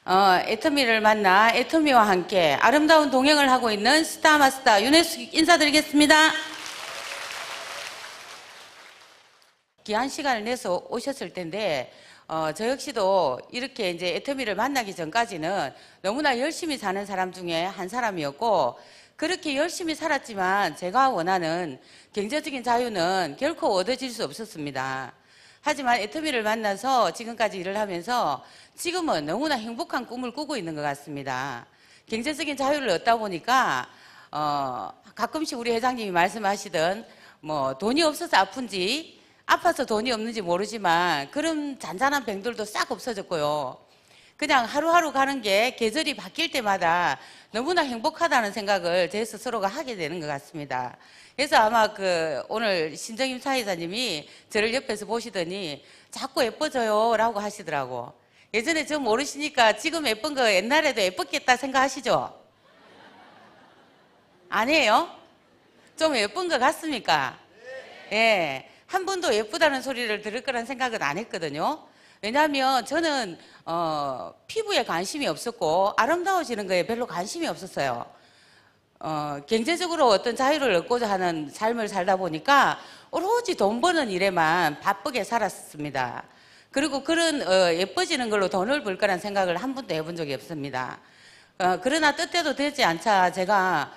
애터미를 만나 애터미와 함께 아름다운 동행을 하고 있는 스타마스터 윤혜숙 인사드리겠습니다. 귀한 시간을 내서 오셨을 텐데 저 역시도 이렇게 이제 애터미를 만나기 전까지는 너무나 열심히 사는 사람 중에 한 사람이었고, 그렇게 열심히 살았지만 제가 원하는 경제적인 자유는 결코 얻어질 수 없었습니다. 하지만 애터미를 만나서 지금까지 일을 하면서 지금은 너무나 행복한 꿈을 꾸고 있는 것 같습니다. 경제적인 자유를 얻다 보니까 가끔씩 우리 회장님이 말씀하시던 뭐 돈이 없어서 아픈지 아파서 돈이 없는지 모르지만 그런 잔잔한 병들도 싹 없어졌고요. 그냥 하루하루 가는 게 계절이 바뀔 때마다 너무나 행복하다는 생각을 제 스스로가 하게 되는 것 같습니다. 그래서 아마 오늘 신정임 사회자님이 저를 옆에서 보시더니 자꾸 예뻐져요 라고 하시더라고. 예전에 저 모르시니까 지금 예쁜 거 옛날에도 예뻤겠다 생각하시죠? 아니에요? 좀 예쁜 것 같습니까? 예. 한 번도 예쁘다는 소리를 들을 거란 생각은 안 했거든요. 왜냐하면 저는 피부에 관심이 없었고 아름다워지는 거에 별로 관심이 없었어요. 경제적으로 어떤 자유를 얻고자 하는 삶을 살다 보니까 오로지 돈 버는 일에만 바쁘게 살았습니다. 그리고 그런 예뻐지는 걸로 돈을 벌 거란 생각을 한 번도 해본 적이 없습니다. 그러나 뜻대로 되지 않자 제가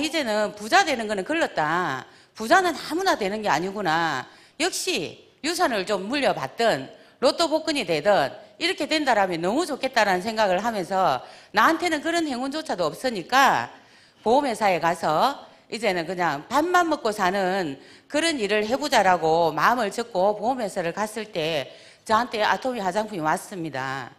이제는 부자 되는 거는 글렀다. 부자는 아무나 되는 게 아니구나. 역시 유산을 좀 물려받든 로또 복권이 되든 이렇게 된다라면 너무 좋겠다라는 생각을 하면서 나한테는 그런 행운조차도 없으니까 보험회사에 가서 이제는 그냥 밥만 먹고 사는 그런 일을 해보자라고 마음을 접고 보험회사를 갔을 때 저한테 아토미 화장품이 왔습니다.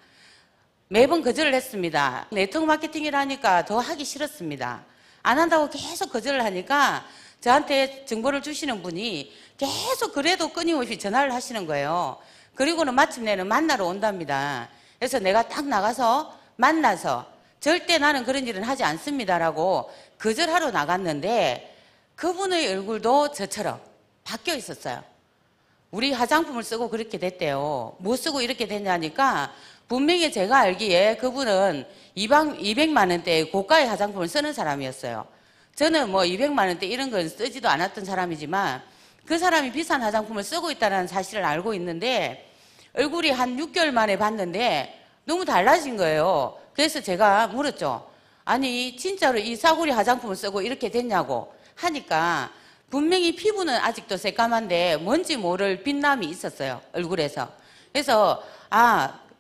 매번 거절을 했습니다. 네트워크 마케팅이라니까 더 하기 싫었습니다. 안 한다고 계속 거절을 하니까 저한테 정보를 주시는 분이 계속 그래도 끊임없이 전화를 하시는 거예요. 그리고는 마침내는 만나러 온답니다. 그래서 내가 딱 나가서 만나서 절대 나는 그런 일은 하지 않습니다라고 거절하러 나갔는데 그분의 얼굴도 저처럼 바뀌어 있었어요. 우리 화장품을 쓰고 그렇게 됐대요. 뭐 쓰고 이렇게 됐냐니까 분명히 제가 알기에 그분은 200만 원대의 고가의 화장품을 쓰는 사람이었어요. 저는 뭐 200만 원대 이런 건 쓰지도 않았던 사람이지만 그 사람이 비싼 화장품을 쓰고 있다는 사실을 알고 있는데 얼굴이 한 6개월 만에 봤는데 너무 달라진 거예요. 그래서 제가 물었죠. 아니 진짜로 이 싸구려 화장품을 쓰고 이렇게 됐냐고 하니까 분명히 피부는 아직도 새까만데 뭔지 모를 빛남이 있었어요. 얼굴에서. 그래서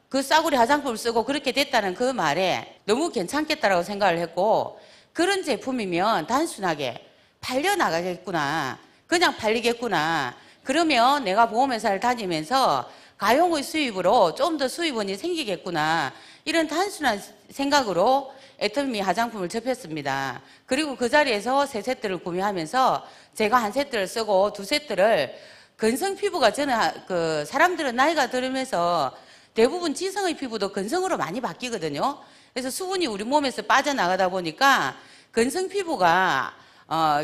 그 싸구려 화장품을 쓰고 그렇게 됐다는 그 말에 너무 괜찮겠다라고 생각을 했고, 그런 제품이면 단순하게 팔려나가겠구나, 그냥 팔리겠구나, 그러면 내가 보험회사를 다니면서 가용의 수입으로 좀 더 수입원이 생기겠구나, 이런 단순한 생각으로 애터미 화장품을 접했습니다. 그리고 그 자리에서 3세트를 구매하면서 제가 한 세트를 쓰고 2세트를 건성 피부가 저는 사람들은 나이가 들으면서 대부분 지성의 피부도 건성으로 많이 바뀌거든요. 그래서 수분이 우리 몸에서 빠져나가다 보니까 건성 피부가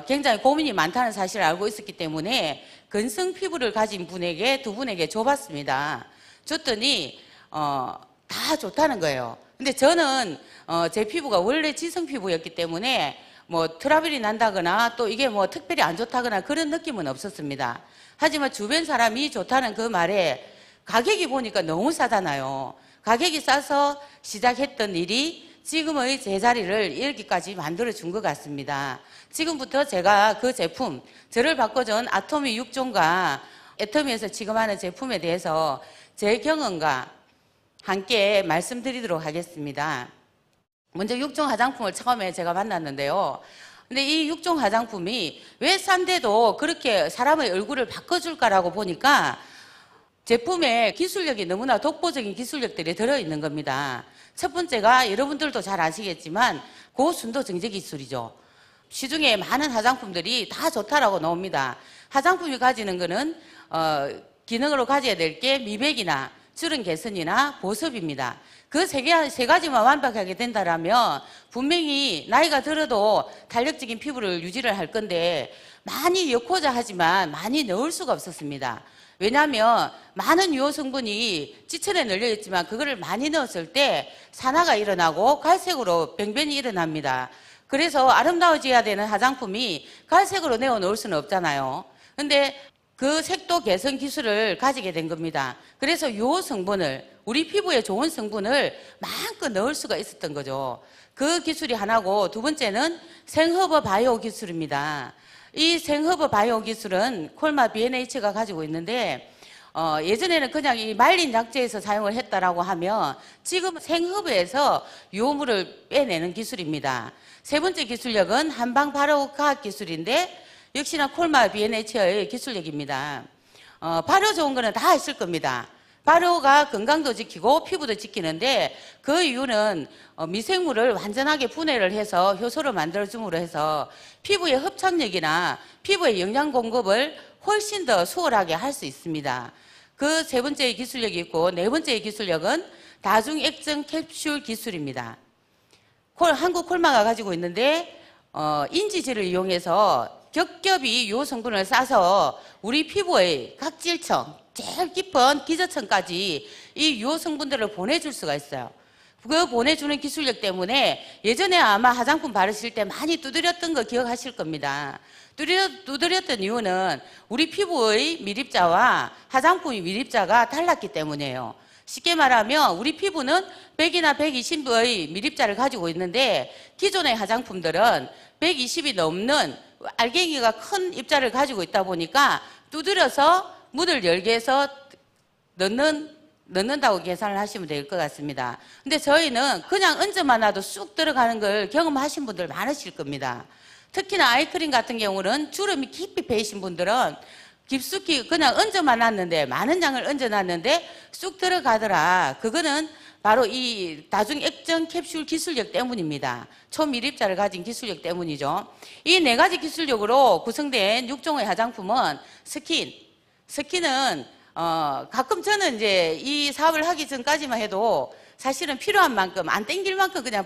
굉장히 고민이 많다는 사실을 알고 있었기 때문에 건성 피부를 가진 분에게 2분에게 줘봤습니다. 줬더니 다 좋다는 거예요. 근데 저는 제 피부가 원래 지성 피부였기 때문에 뭐 트러블이 난다거나 또 이게 뭐 특별히 안 좋다거나 그런 느낌은 없었습니다. 하지만 주변 사람이 좋다는 그 말에 가격이 보니까 너무 싸잖아요. 가격이 싸서 시작했던 일이 지금의 제자리를 이렇게까지 만들어준 것 같습니다. 지금부터 제가 그 제품, 저를 바꿔준 아토미 6종과 애터미에서 지금 하는 제품에 대해서 제 경험과 함께 말씀드리도록 하겠습니다. 먼저 6종 화장품을 처음에 제가 만났는데요. 근데 이 6종 화장품이 왜 싼데도 그렇게 사람의 얼굴을 바꿔줄까라고 보니까 제품에 기술력이 너무나 독보적인 기술력들이 들어있는 겁니다. 첫 번째가 여러분들도 잘 아시겠지만 고순도 정제 기술이죠. 시중에 많은 화장품들이 다 좋다라고 나옵니다. 화장품이 가지는 거는 기능으로 가져야 될 게 미백이나 주름 개선이나 보습입니다. 그 세 가지만 완벽하게 된다라면 분명히 나이가 들어도 탄력적인 피부를 유지를 할 건데 많이 엮고자 하지만 많이 넣을 수가 없었습니다. 왜냐하면 많은 유효 성분이 지천에 널려 있지만 그거를 많이 넣었을 때 산화가 일어나고 갈색으로 병변이 일어납니다. 그래서 아름다워져야 되는 화장품이 갈색으로 내어놓을 수는 없잖아요. 근데 그 색도 개선 기술을 가지게 된 겁니다. 그래서 유효 성분을, 우리 피부에 좋은 성분을 마음껏 넣을 수가 있었던 거죠. 그 기술이 하나고, 두 번째는 생허브 바이오 기술입니다. 이 생허브 바이오 기술은 콜마 B&H가 가지고 있는데, 예전에는 그냥 이 말린 약재에서 사용을 했다라고 하면 지금 생허브에서 유효물을 빼내는 기술입니다. 세 번째 기술력은 한방 발효 과학 기술인데, 역시나 콜마 B&H의 기술력입니다. 발효 좋은 거는 다 아실 겁니다. 발효가 건강도 지키고 피부도 지키는데, 그 이유는 미생물을 완전하게 분해를 해서 효소를 만들어줌으로 해서 피부의 흡착력이나 피부의 영양 공급을 훨씬 더 수월하게 할 수 있습니다. 그 세 번째의 기술력이 있고, 네 번째의 기술력은 다중액정 캡슐 기술입니다. 한국 콜마가 가지고 있는데, 인지질을 이용해서 겹겹이 유효 성분을 싸서 우리 피부의 각질층, 제일 깊은 기저층까지 이 유효 성분들을 보내줄 수가 있어요. 그 보내주는 기술력 때문에 예전에 아마 화장품 바르실 때 많이 두드렸던 거 기억하실 겁니다. 두드렸던 이유는 우리 피부의 미립자와 화장품의 미립자가 달랐기 때문이에요. 쉽게 말하면 우리 피부는 100이나 120의 미립자를 가지고 있는데, 기존의 화장품들은 120이 넘는 알갱이가 큰 입자를 가지고 있다 보니까 두드려서 문을 열게 해서 넣는다고 계산을 하시면 될 것 같습니다. 근데 저희는 그냥 얹어만 놔도 쑥 들어가는 걸 경험하신 분들 많으실 겁니다. 특히나 아이크림 같은 경우는 주름이 깊이 배이신 분들은 깊숙이 그냥 얹어만 놨는데, 많은 양을 얹어놨는데 쑥 들어가더라. 그거는 바로 이 다중액정 캡슐 기술력 때문입니다. 초미립자를 가진 기술력 때문이죠. 이 네 가지 기술력으로 구성된 6종의 화장품은 스킨은 가끔 저는 이제 이 사업을 하기 전까지만 해도 사실은 필요한 만큼, 안 땡길 만큼 그냥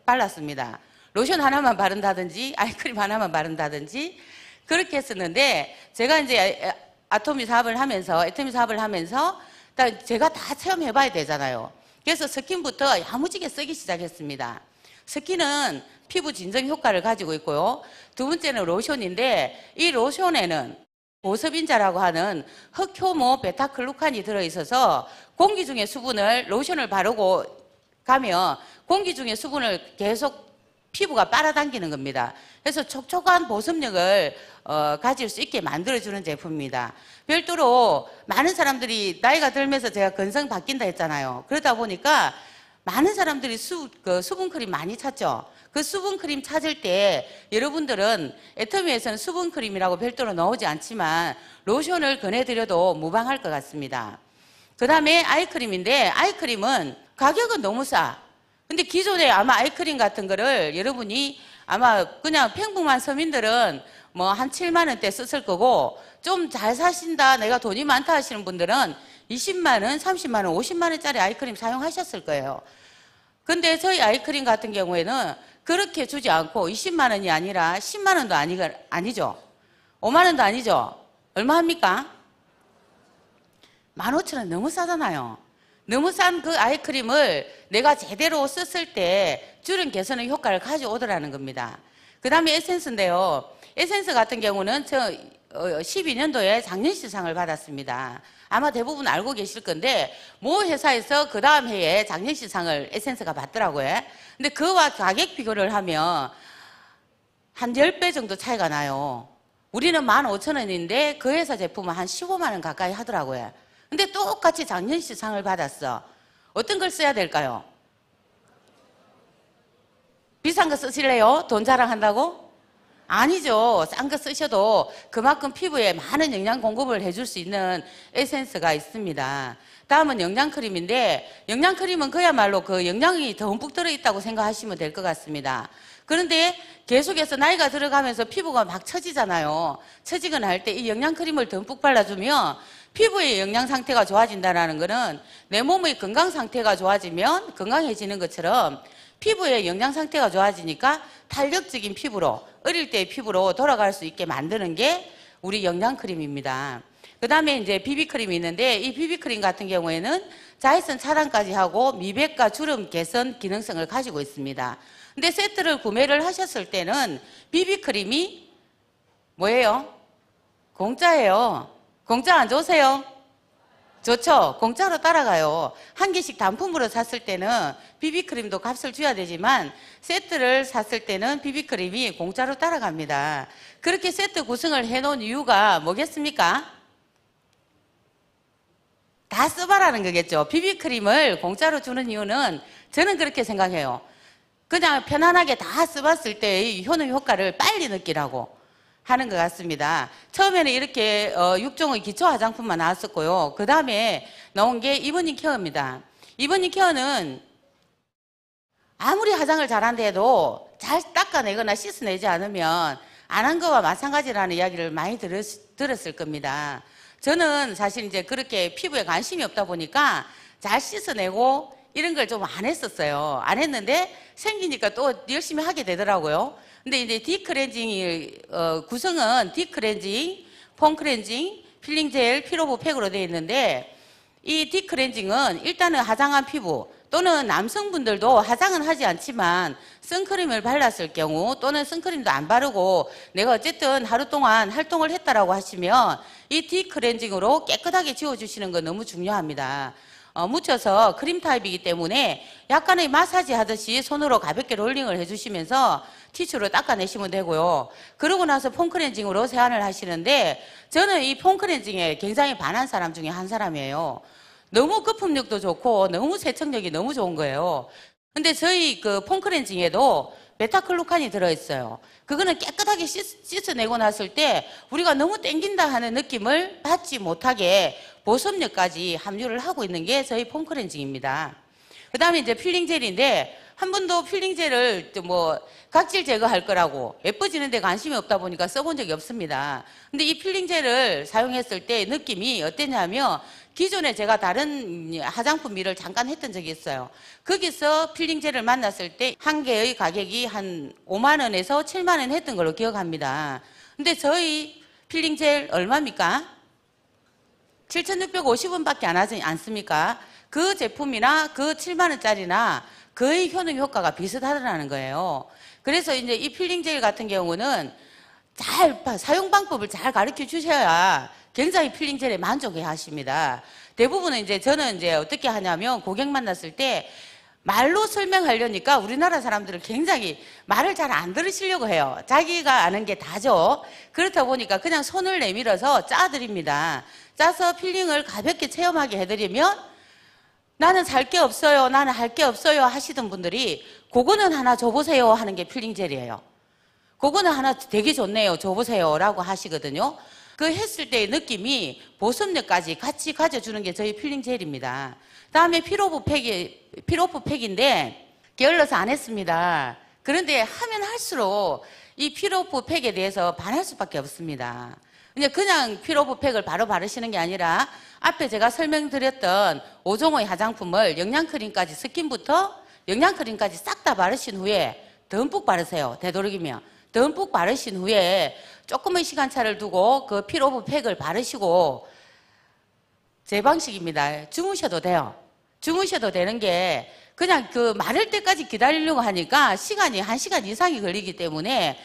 발랐습니다. 로션 하나만 바른다든지 아이크림 하나만 바른다든지 그렇게 했었는데, 제가 이제 애터미 사업을 하면서 제가 다 체험해봐야 되잖아요. 그래서 스킨부터 야무지게 쓰기 시작했습니다. 스킨은 피부 진정 효과를 가지고 있고요. 두 번째는 로션인데, 이 로션에는 보습인자라고 하는 흑효모 베타글루칸이 들어있어서 공기 중에 수분을, 로션을 바르고 가면 공기 중에 수분을 계속 피부가 빨아당기는 겁니다. 그래서 촉촉한 보습력을 가질 수 있게 만들어주는 제품입니다. 별도로 많은 사람들이 나이가 들면서 제가 건성 바뀐다 했잖아요. 그러다 보니까 많은 사람들이 수분크림 많이 찾죠. 그 수분크림 찾을 때 여러분들은 애터미에서는 수분크림이라고 별도로 나오지 않지만 로션을 권해드려도 무방할 것 같습니다. 그 다음에 아이크림인데, 아이크림은 가격은 너무 싸. 근데 기존에 아마 아이크림 같은 거를 여러분이 아마 그냥 평범한 서민들은 뭐 한 7만 원대 썼을 거고, 좀 잘 사신다, 내가 돈이 많다 하시는 분들은 20만 원, 30만 원, 50만 원짜리 아이크림 사용하셨을 거예요. 근데 저희 아이크림 같은 경우에는 그렇게 주지 않고 20만 원이 아니라 10만 원도 아니죠. 5만 원도 아니죠. 얼마 합니까? 15,000원 너무 싸잖아요. 너무 싼 그 아이크림을 내가 제대로 썼을 때 주름 개선의 효과를 가져오더라는 겁니다. 그 다음에 에센스인데요. 에센스 같은 경우는 저 12년도에 장년시상을 받았습니다. 아마 대부분 알고 계실 건데, 모 회사에서 그 다음 해에 장년시상을 에센스가 받더라고요. 근데 그와 가격 비교를 하면 한 10배 정도 차이가 나요. 우리는 15,000원인데 그 회사 제품은 한 15만 원 가까이 하더라고요. 근데 똑같이 장년시상을 받았어. 어떤 걸 써야 될까요? 비싼 거 쓰실래요? 돈 자랑한다고? 아니죠. 싼 거 쓰셔도 그만큼 피부에 많은 영양 공급을 해줄 수 있는 에센스가 있습니다. 다음은 영양크림인데, 영양크림은 그야말로 그 영양이 듬뿍 들어있다고 생각하시면 될 것 같습니다. 그런데 계속해서 나이가 들어가면서 피부가 막 처지잖아요. 처지거나 할 때 이 영양크림을 듬뿍 발라주면 피부의 영양 상태가 좋아진다는 것은 내 몸의 건강 상태가 좋아지면 건강해지는 것처럼 피부의 영양 상태가 좋아지니까 탄력적인 피부로, 어릴 때의 피부로 돌아갈 수 있게 만드는 게 우리 영양크림입니다. 그 다음에 이제 비비크림이 있는데 이 비비크림 같은 경우에는 자외선 차단까지 하고 미백과 주름 개선 기능성을 가지고 있습니다. 근데 세트를 구매를 하셨을 때는 비비크림이 뭐예요? 공짜예요. 공짜 안 좋으세요? 좋죠? 공짜로 따라가요. 한 개씩 단품으로 샀을 때는 비비크림도 값을 줘야 되지만 세트를 샀을 때는 비비크림이 공짜로 따라갑니다. 그렇게 세트 구성을 해놓은 이유가 뭐겠습니까? 다 써봐라는 거겠죠. 비비크림을 공짜로 주는 이유는 저는 그렇게 생각해요. 그냥 편안하게 다 써봤을 때의 효능 효과를 빨리 느끼라고 하는 것 같습니다. 처음에는 이렇게 6종의 기초 화장품만 나왔었고요. 그 다음에 나온 게 이브닝 케어입니다. 이브닝 케어는 아무리 화장을 잘한다 해도 잘 닦아내거나 씻어내지 않으면 안 한 거와 마찬가지라는 이야기를 많이 들었을 겁니다. 저는 사실 이제 그렇게 피부에 관심이 없다 보니까 잘 씻어내고 이런 걸 좀 안 했었어요. 안 했는데 생기니까 또 열심히 하게 되더라고요. 근데 이제 딥클렌징 구성은 딥클렌징, 폼클렌징, 필링젤, 피로보 팩으로 되어 있는데 이 딥클렌징은 일단은 화장한 피부 또는 남성분들도 화장은 하지 않지만 선크림을 발랐을 경우 또는 선크림도 안 바르고 내가 어쨌든 하루 동안 활동을 했다라고 하시면 이 딥클렌징으로 깨끗하게 지워주시는 건 너무 중요합니다. 묻혀서 크림 타입이기 때문에 약간의 마사지 하듯이 손으로 가볍게 롤링을 해주시면서 티슈로 닦아내시면 되고요. 그러고 나서 폼클렌징으로 세안을 하시는데 저는 이 폼클렌징에 굉장히 반한 사람 중에 한 사람이에요. 너무 거품력도 좋고 너무 세척력이 너무 좋은 거예요. 근데 저희 그 폼클렌징에도 베타클로칸이 들어있어요. 그거는 깨끗하게 씻어내고 났을 때 우리가 너무 땡긴다 하는 느낌을 받지 못하게 보습력까지 함유를 하고 있는 게 저희 폼클렌징입니다. 그 다음에 이제 필링젤인데 한 번도 필링젤을 뭐 각질 제거할 거라고 예뻐지는 데 관심이 없다 보니까 써본 적이 없습니다. 근데 이 필링젤을 사용했을 때 느낌이 어땠냐면 기존에 제가 다른 화장품 일을 잠깐 했던 적이 있어요. 거기서 필링젤을 만났을 때 한 개의 가격이 한 5만 원에서 7만 원 했던 걸로 기억합니다. 근데 저희 필링젤 얼마입니까? 7,650원밖에 안 하지 않습니까? 그 제품이나 그 7만 원짜리나 거의 효능 효과가 비슷하다는 거예요. 그래서 이제 이 필링젤 같은 경우는 사용 방법을 잘 가르쳐 주셔야 굉장히 필링젤에 만족해 하십니다. 대부분은 이제 저는 이제 어떻게 하냐면 고객 만났을 때 말로 설명하려니까 우리나라 사람들은 굉장히 말을 잘 안 들으시려고 해요. 자기가 아는 게 다죠. 그렇다 보니까 그냥 손을 내밀어서 짜드립니다. 짜서 필링을 가볍게 체험하게 해드리면 나는 살 게 없어요, 나는 할 게 없어요 하시던 분들이 그거는 하나 줘보세요 하는 게 필링젤이에요. 그거는 하나 되게 좋네요, 줘보세요 라고 하시거든요. 그 했을 때의 느낌이 보습력까지 같이 가져주는 게 저희 필링젤입니다. 다음에 피로프 팩인데 게을러서 안 했습니다. 그런데 하면 할수록 이 피로프 팩에 대해서 반할 수밖에 없습니다. 그냥 피로프 팩을 바로 바르시는 게 아니라 앞에 제가 설명드렸던 5종의 화장품을 영양크림까지 스킨부터 영양크림까지 싹 다 바르신 후에 듬뿍 바르세요. 되도록이면 듬뿍 바르신 후에 조금의 시간차를 두고 그 피로프 팩을 바르시고 제 방식입니다. 주무셔도 돼요. 주무셔도 되는 게 그냥 그 마를 때까지 기다리려고 하니까 시간이 1시간 이상이 걸리기 때문에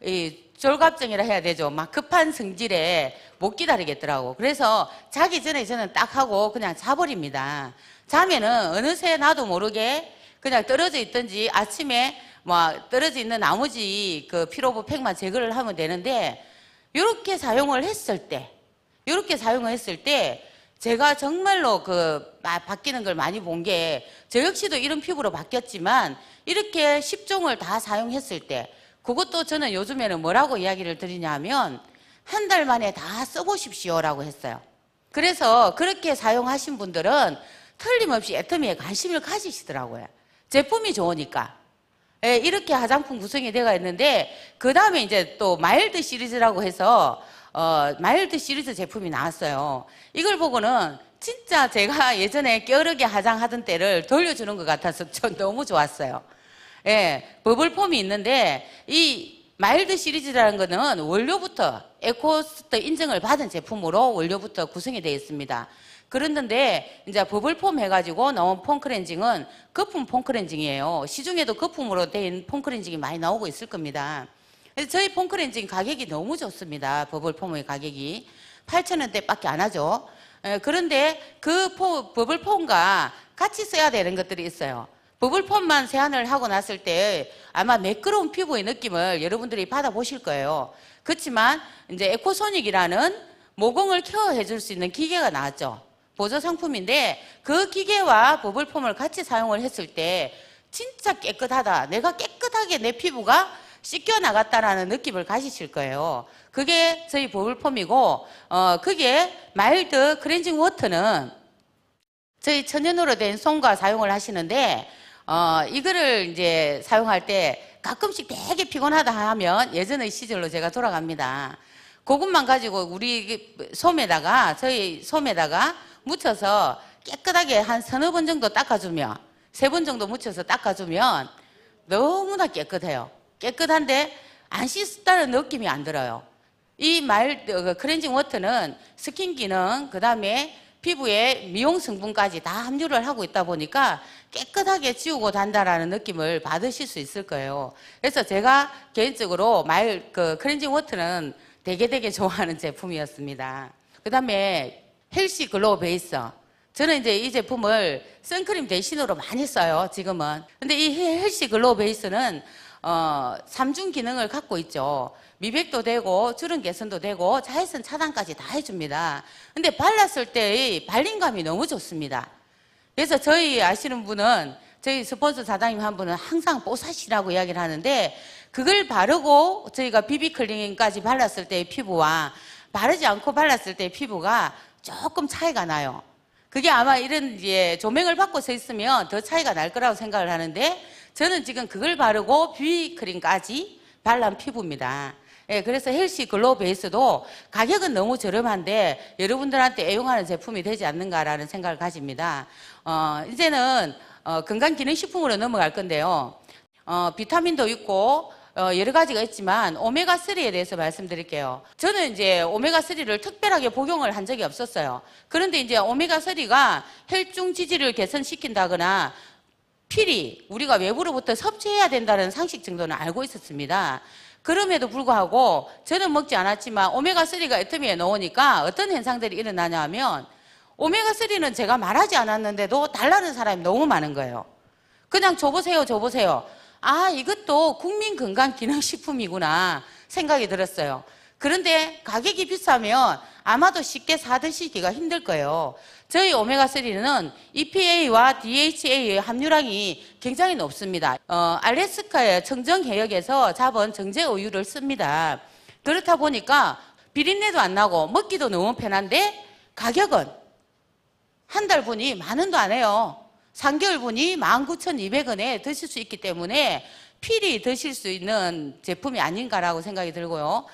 이 졸갑증이라 해야 되죠. 막 급한 성질에 못 기다리겠더라고. 그래서 자기 전에 저는 딱 하고 그냥 자버립니다. 자면은 어느새 나도 모르게 그냥 떨어져 있든지 아침에 뭐 떨어져 있는 나머지 그 피로부 팩만 제거를 하면 되는데 이렇게 사용을 했을 때 제가 정말로 그 바뀌는 걸 많이 본 게 저 역시도 이런 피부로 바뀌었지만 이렇게 10종을 다 사용했을 때 그것도 저는 요즘에는 뭐라고 이야기를 드리냐면 한 달 만에 다 써보십시오라고 했어요. 그래서 그렇게 사용하신 분들은 틀림없이 애터미에 관심을 가지시더라고요. 제품이 좋으니까. 예, 이렇게 화장품 구성이 되어 있는데 그 다음에 이제 또 마일드 시리즈라고 해서 마일드 시리즈 제품이 나왔어요. 이걸 보고는 진짜 제가 예전에 게으르게 화장하던 때를 돌려주는 것 같아서 전 너무 좋았어요. 예, 버블폼이 있는데 이 마일드 시리즈라는 거는 원료부터 에코스트 인증을 받은 제품으로 원료부터 구성이 되어 있습니다. 그랬는데 이제 버블폼 해가지고 나온 폼 클렌징은 거품 폼 클렌징이에요. 시중에도 거품으로 된 폼 클렌징이 많이 나오고 있을 겁니다. 그래서 저희 폼 클렌징 가격이 너무 좋습니다. 버블폼의 가격이 8,000원대밖에 안 하죠. 그런데 그 버블폼과 같이 써야 되는 것들이 있어요. 버블폼만 세안을 하고 났을 때 아마 매끄러운 피부의 느낌을 여러분들이 받아보실 거예요. 그렇지만 이제 에코소닉이라는 모공을 케어해 줄 수 있는 기계가 나왔죠. 보조 상품인데 그 기계와 버블폼을 같이 사용을 했을 때 진짜 깨끗하다. 내가 깨끗하게 내 피부가 씻겨 나갔다라는 느낌을 가지실 거예요. 그게 저희 버블폼이고, 그게 마일드 클렌징 워터는 저희 천연으로 된 솜과 사용을 하시는데, 이거를 이제 사용할 때 가끔씩 되게 피곤하다 하면 예전의 시절로 제가 돌아갑니다. 그것만 가지고 우리 솜에다가, 저희 솜에다가 묻혀서 깨끗하게 한 서너 번 정도 닦아주면, 3번 정도 묻혀서 닦아주면 너무나 깨끗해요. 깨끗한데 안 씻었다는 느낌이 안 들어요. 이 클렌징 워터는 스킨 기능, 그 다음에 피부에 미용 성분까지 다 함유를 하고 있다 보니까 깨끗하게 지우고 단다라는 느낌을 받으실 수 있을 거예요. 그래서 제가 개인적으로 클렌징 워터는 되게 좋아하는 제품이었습니다. 그 다음에 헬시 글로우 베이스. 저는 이제 이 제품을 선크림 대신으로 많이 써요, 지금은. 근데 이 헬시 글로우 베이스는 3중 기능을 갖고 있죠. 미백도 되고 주름 개선도 되고 자외선 차단까지 다 해줍니다. 근데 발랐을 때의 발림감이 너무 좋습니다. 그래서 저희 아시는 분은, 저희 스폰서 사장님 한 분은 항상 뽀사시라고 이야기를 하는데, 그걸 바르고 저희가 비비클린까지 발랐을 때의 피부와 바르지 않고 발랐을 때의 피부가 조금 차이가 나요. 그게 아마 이런 조명을 받고 서 있으면 더 차이가 날 거라고 생각을 하는데, 저는 지금 그걸 바르고 비비크림까지 발란 피부입니다. 예, 그래서 헬시 글로우 베이스도 가격은 너무 저렴한데 여러분들한테 애용하는 제품이 되지 않는가라는 생각을 가집니다. 이제는 건강기능식품으로 넘어갈 건데요. 비타민도 있고 여러 가지가 있지만 오메가3에 대해서 말씀드릴게요. 저는 이제 오메가3를 특별하게 복용을 한 적이 없었어요. 그런데 이제 오메가3가 혈중 지질을 개선시킨다거나 필히 우리가 외부로부터 섭취해야 된다는 상식 정도는 알고 있었습니다. 그럼에도 불구하고 저는 먹지 않았지만 오메가3가 애터미에 넣으니까 어떤 현상들이 일어나냐 하면, 오메가3는 제가 말하지 않았는데도 달라는 사람이 너무 많은 거예요. 그냥 줘보세요. 아, 이것도 국민건강기능식품이구나 생각이 들었어요. 그런데 가격이 비싸면 아마도 쉽게 사드시기가 힘들 거예요. 저희 오메가3는 EPA와 DHA의 함유량이 굉장히 높습니다. 알래스카의 청정해역에서 잡은 정제 우유를 씁니다. 그렇다 보니까 비린내도 안 나고 먹기도 너무 편한데 가격은 한 달분이 10,000원도 안 해요. 3개월분이 19,200원에 드실 수 있기 때문에 필히 드실 수 있는 제품이 아닌가라고 생각이 들고요.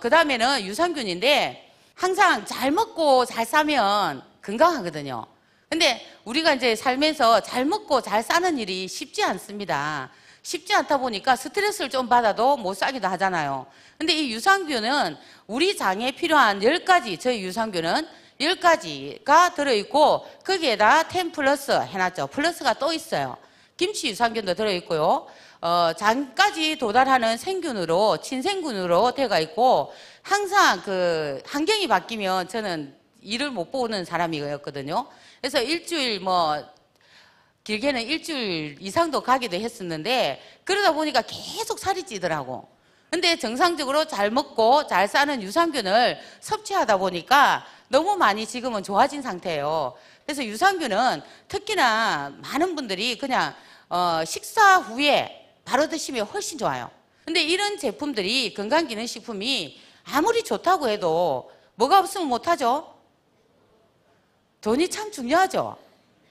그 다음에는 유산균인데, 항상 잘 먹고 잘 싸면 건강하거든요. 근데 우리가 이제 살면서 잘 먹고 잘 싸는 일이 쉽지 않습니다. 쉽지 않다 보니까 스트레스를 좀 받아도 못 싸기도 하잖아요. 근데 이 유산균은 우리 장에 필요한 10가지, 저희 유산균은 10가지가 들어있고, 거기에다 10 플러스 해놨죠. 플러스가 또 있어요. 김치 유산균도 들어있고요. 장까지 도달하는 생균으로, 친생균으로 되어 있고, 항상 환경이 바뀌면 저는 일을 못 보는 사람이었거든요. 그래서 일주일 길게는 일주일 이상도 가기도 했었는데, 그러다 보니까 계속 살이 찌더라고. 근데 정상적으로 잘 먹고 잘 싸는 유산균을 섭취하다 보니까 너무 많이 지금은 좋아진 상태예요. 그래서 유산균은 특히나 많은 분들이 그냥 식사 후에 바로 드시면 훨씬 좋아요. 근데 이런 제품들이, 건강기능식품이 아무리 좋다고 해도 뭐가 없으면 못하죠? 돈이 참 중요하죠.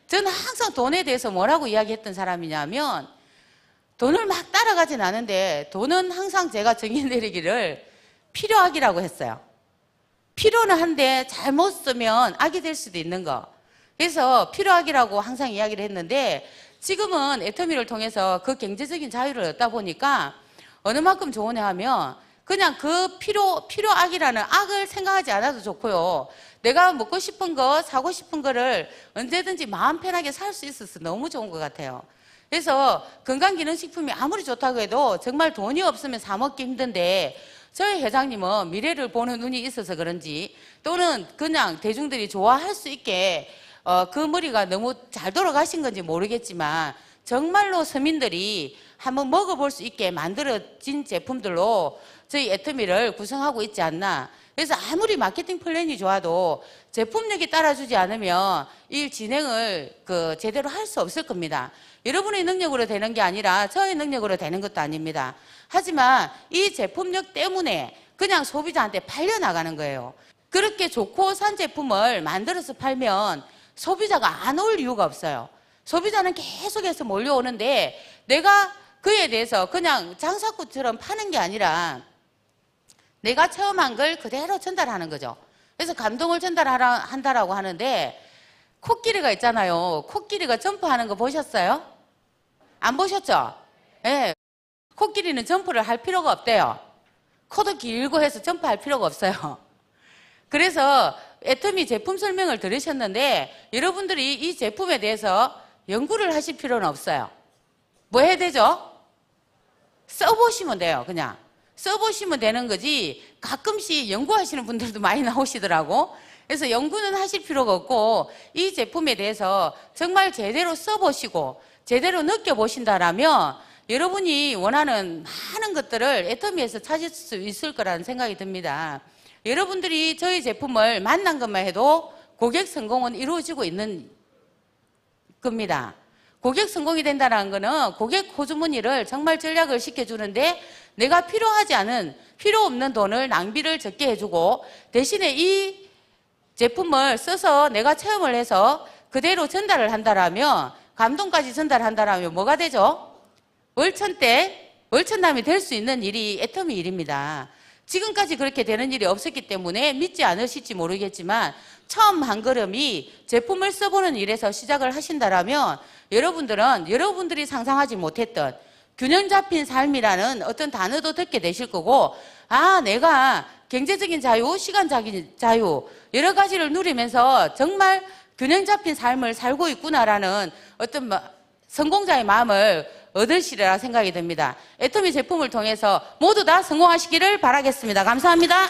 저는 항상 돈에 대해서 뭐라고 이야기했던 사람이냐면, 돈을 막 따라가진 않은데 돈은 항상 제가 정의 내리기를 필요악이라고 했어요. 필요는 한데 잘못 쓰면 악이 될 수도 있는 거. 그래서 필요악이라고 항상 이야기를 했는데, 지금은 애터미를 통해서 그 경제적인 자유를 얻다 보니까 어느 만큼 좋으냐 하면, 그냥 그 필요악이라는 악을 생각하지 않아도 좋고요. 내가 먹고 싶은 거, 사고 싶은 거를 언제든지 마음 편하게 살 수 있어서 너무 좋은 것 같아요. 그래서 건강기능식품이 아무리 좋다고 해도 정말 돈이 없으면 사 먹기 힘든데 저희 회장님은 미래를 보는 눈이 있어서 그런지 또는 그냥 대중들이 좋아할 수 있게 그 머리가 너무 잘 돌아가신 건지 모르겠지만 정말로 서민들이 한번 먹어볼 수 있게 만들어진 제품들로 저희 애터미를 구성하고 있지 않나. 그래서 아무리 마케팅 플랜이 좋아도 제품력이 따라주지 않으면 일 진행을 제대로 할 수 없을 겁니다. 여러분의 능력으로 되는 게 아니라 저의 능력으로 되는 것도 아닙니다. 하지만 이 제품력 때문에 그냥 소비자한테 팔려나가는 거예요. 그렇게 좋고 산 제품을 만들어서 팔면 소비자가 안 올 이유가 없어요. 소비자는 계속해서 몰려오는데 내가 그에 대해서 그냥 장사꾼처럼 파는 게 아니라 내가 체험한 걸 그대로 전달하는 거죠. 그래서 감동을 전달한다라고 하는데 코끼리가 있잖아요. 코끼리가 점프하는 거 보셨어요? 안 보셨죠? 네. 코끼리는 점프를 할 필요가 없대요. 코도 길고 해서 점프할 필요가 없어요. 그래서 애터미 제품 설명을 들으셨는데 여러분들이 이 제품에 대해서 연구를 하실 필요는 없어요. 뭐 해야 되죠? 써보시면 돼요. 그냥 써보시면 되는 거지 가끔씩 연구하시는 분들도 많이 나오시더라고. 그래서 연구는 하실 필요가 없고 이 제품에 대해서 정말 제대로 써보시고 제대로 느껴보신다라면 여러분이 원하는 많은 것들을 애터미에서 찾을 수 있을 거라는 생각이 듭니다. 여러분들이 저희 제품을 만난 것만 해도 고객 성공은 이루어지고 있는 겁니다. 고객 성공이 된다는 거는 고객 호주머니를 정말 전략을 시켜주는데 내가 필요하지 않은 필요 없는 돈을 낭비를 적게 해주고 대신에 이 제품을 써서 내가 체험을 해서 그대로 전달을 한다라면 감동까지 전달한다라면 뭐가 되죠? 월천남이 될 수 있는 일이 애터미 일입니다. 지금까지 그렇게 되는 일이 없었기 때문에 믿지 않으실지 모르겠지만 처음 한 걸음이 제품을 써보는 일에서 시작을 하신다라면 여러분들은 여러분들이 상상하지 못했던 균형 잡힌 삶이라는 어떤 단어도 듣게 되실 거고 아 내가 경제적인 자유, 시간적인 자유 여러 가지를 누리면서 정말 균형 잡힌 삶을 살고 있구나라는 어떤 성공자의 마음을 얻으시리라 생각이 듭니다. 애터미 제품을 통해서 모두 다 성공하시기를 바라겠습니다. 감사합니다.